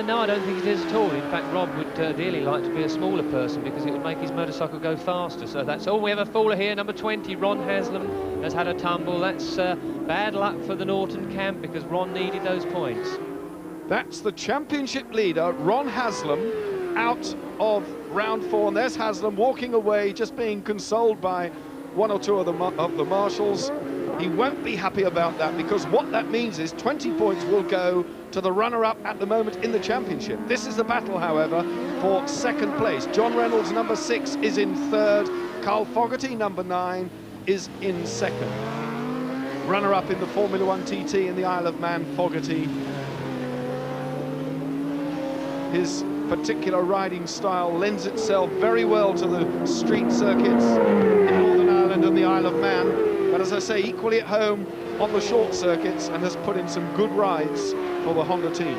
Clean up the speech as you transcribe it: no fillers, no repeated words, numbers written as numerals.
No, I don't think it is at all. In fact, Rob would dearly like to be a smaller person because it would make his motorcycle go faster. So that's all. We have a faller here, number 20, Ron Haslam, has had a tumble. That's bad luck for the Norton camp because Ron needed those points. That's the championship leader, Ron Haslam, out of round 4. And there's Haslam walking away, just being consoled by one or two of the marshals. He won't be happy about that, because what that means is 20 points will go to the runner-up at the moment in the championship. This is the battle, however, for second place. John Reynolds, number 6, is in third. Carl Fogarty, number 9, is in second. Runner-up in the Formula 1 TT in the Isle of Man, Fogarty. His particular riding style lends itself very well to the street circuits in Northern Ireland and the Isle of Man. But as I say, equally at home on the short circuits, and has put in some good rides for the Honda team.